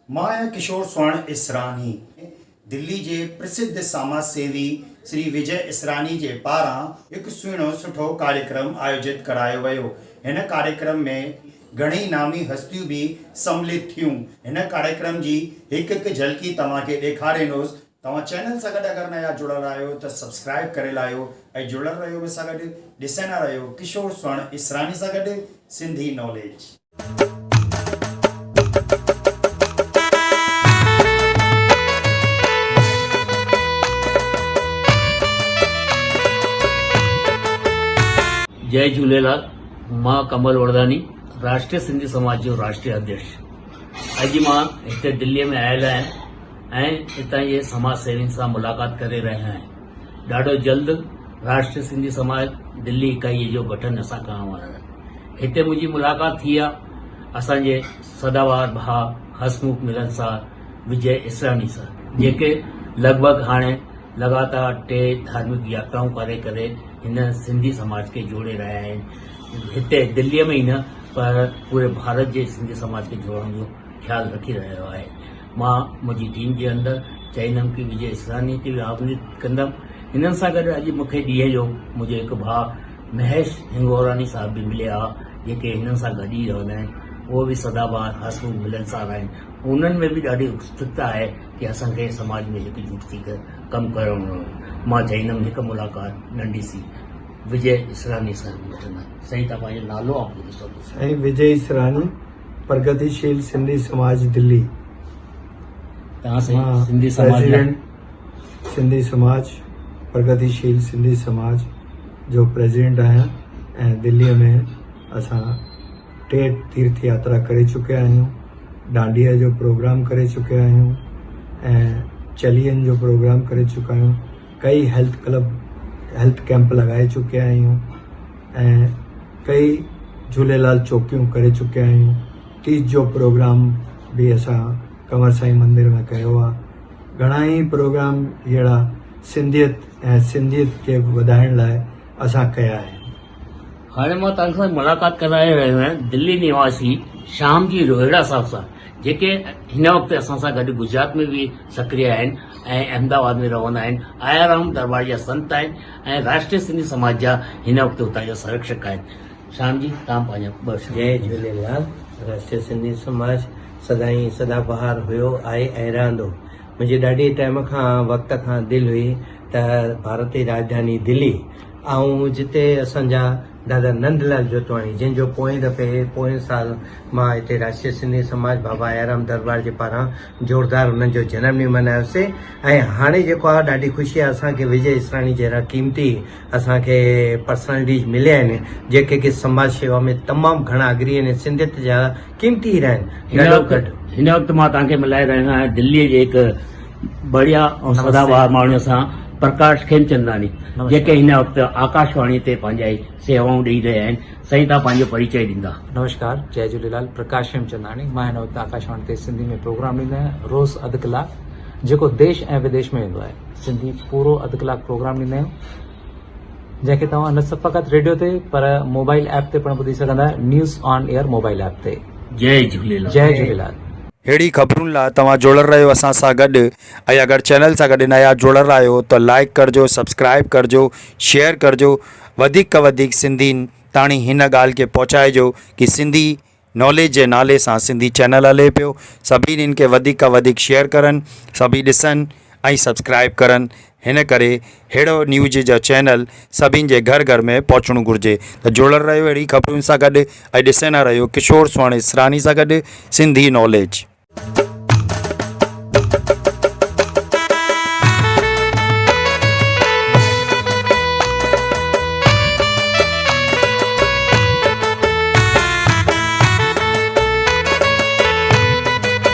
मां आहियां किशोर स्वर्ण इसरानी। दिल्ली के प्रसिद्ध समाज सेवी श्री विजय इसरानी के पारां एक सुठो कार्यक्रम आयोजित करायो वयो। इन कार्यक्रम में घणी नामी हस्तियों भी सम्मिलित थियूं। इन कार्यक्रम की एक झलकी तव्हांखे ॾेखारींदुसि। तव्हां चैनल सां गॾु अगर नया जुड़ल आहियो त सब्सक्राइब करे लायो ऐं जुड़ल रहियो मूंसां गॾु ॾिसंदा रहियो किशोर स्वर्ण इसरानी सां गॾु सिंधी नॉलेज। जय झूलेलाल। मां कमल वरदानी, राष्ट्रीय सिंधी समाज जो राष्ट्रीय अध्यक्ष। अॼु मां हिते दिल्लीअ में आयल आहियां ऐं हितां जे समाज सेवियुनि सां मुलाक़ात करे रहिया आहियूं। ॾाढो जल्द राष्ट्रीय सिंधी समाज दिल्ली इकाईअ जो गठन असां करण वारा आहियूं। हिते मुंहिंजी मुलाक़ात थी आहे असांजे सदाबहार भाउ हसमुख मिलनसार विजय इसरानी सां, जेके लॻभॻि हाणे लगातार 3 धार्मिक यात्राऊं करे हिन सिंधी समाज के जोड़े रहिया आहिनि। हिते दिल्लीअ में ही न पर पूरे भारत के सिंधी समाज के जोड़ण जो ख्याल रखी रहियो आहे। मां मुंहिंजी टीम के अंदर चईंदुमि कि विजय इसरानी के आमंत्रित कंदुमि। हिननि सां गॾु अॼु मूंखे ॾींहं जो मुंहिंजो हिकु भाउ महेश हिंगोरानी साहब भी मिलिया, जेके हिननि सां गॾु ई रहंदा आहिनि। उहो भी सदाबहार हसमुख मिलनसार आहिनि। उन्हनि में भी ॾाढी उत्सुकता आहे कि असांखे समाज में एकजुट थी करे कमु करणो। मां चईंदुमि हिकु मुलाक़ात नंढी सी विजय इसरानी सां वठंदा। सही तव्हां पंहिंजो नालो ऐं विजय इसरानी, प्रगतिशील सिंधी समाज दिल्ली। तव्हां सही सिंधी समाज सिंधी समाज प्रगतिशील सिंधी समाज जो प्रेसिडेंट आहियां ऐं दिल्लीअ में असां 3 तीर्थ यात्रा करे चुकिया आहियूं। डांडिया जो प्रोग्राम करे चुकिया आहियूं ऐं चलियन जो प्रोग्राम करे चुका आहियूं। कई हेल्थ कैंप लगाए चुके आहियूं ऐं कई झूलेलाल चौकियूं करे चुकिया आहियूं। 30 जो प्रोग्राम भी असां कंवर साईं मंदिर में कयो आहे। घणा ई प्रोग्राम अहिड़ा सिंधियत के वधाइण लाइ असां कया आहिनि। हाणे मां तव्हां सां मुलाक़ात कराए रहियो आहियां दिल्ली निवासी श्याम जी रोहिड़ा साहब सां, जेके हिन वक़्त असां सां गॾु गुजरात में भी सक्रिय आहिनि ऐं अहमदाबाद में रहंदा आहिनि। आयाराम दरबार जा संत आहिनि ऐं राष्ट्रीय सिंधी समाज जा हिन वक़्त हुतां जा संरक्षक आहिनि। श्याम जी, तव्हां पंहिंजा जय झूलेलाल। राष्ट्रीय सिंधी समाज सदाई सदाबहार हुयो आहे ऐं रहंदो। मुंहिंजी ॾाढी टाइम खां वक़्त खां दिलि हुई त भारत जी राजधानी दिल्ली ऐं जिते असांजा दादा नंदलाल जोतवाणी, जंहिंजो पोएं साल मां हिते राष्ट्रीय सिंधी समाज बाबा आयाराम दरबार जे पारां ज़ोरदार उन्हनि जो जनम ॾींहुं मल्हायोसीं। ऐं हाणे जेको आहे ॾाढी ख़ुशी आहे असांखे विजय इसरानी जहिड़ा क़ीमती असांखे पर्सनैलिटीज़ मिलिया आहिनि, जेके कि समाज सेवा में तमामु घणा अग्री आहिनि। सिंधियत जा क़ीमती हीरा आहिनि। हिन वक़्त मां तव्हांखे मिलाए रहियो आहियां दिल्लीअ जे हिकु बढ़िया ऐं सदाबहार माण्हू सां प्रकाश खेमचंदानी, जेके हिन वक़्त आकाशवाणी ते पंहिंजा सेवाऊं ॾेई रहिया आहिनि। सही तव्हां पंहिंजो परिचय ॾींदा। नमस्कार, जय झूलेलाल। प्रकाश खेमचंदानी। मां हिन वक़्तु आकाशवाणी ते सिंधी में प्रोग्राम ॾींदो आहियां। रोज़ अधु कलाकु, जेको देश ऐं विदेश में ईंदो आहे, सिंधी पूरो अधु कलाकु प्रोग्राम ॾींदा आहियूं, जंहिंखे तव्हां न सिर्फ़ु फ़क़ति रेडियो ते पर मोबाइल ऐप ते पिणु ॿुधी सघंदा आहियो। News on air mobile app ते। जय झूलेलाल। जय झूलेलाल। अहिड़ी ख़बरुनि लाइ तव्हां जुड़ल रहियो असां सां गॾु ऐं अगरि चैनल सां गॾु नया जुड़ल आहियो त लाइक करजो, सब्सक्राइब करजो, शेयर करजो। वधीक खां वधीक सिंधियुनि ताणी हिन ॻाल्हि खे पहुचाइजो कि सिंधी नॉलेज जे नाले सां सिंधी चैनल हले पियो। सभिनीनि खे वधीक खां वधीक शेयर करनि, सभी ॾिसनि ऐं सब्सक्राइब करनि। हिन करे अहिड़ो न्यूज़ जो चैनल सभिनि जे घर में पहुचणु घुरिजे। त जुड़ल रहियो अहिड़ी ख़बरुनि सां गॾु ऐं ॾिसंदा रहियो किशोर स्वर्ण इसरानी सां गॾु सिंधी नॉलेज।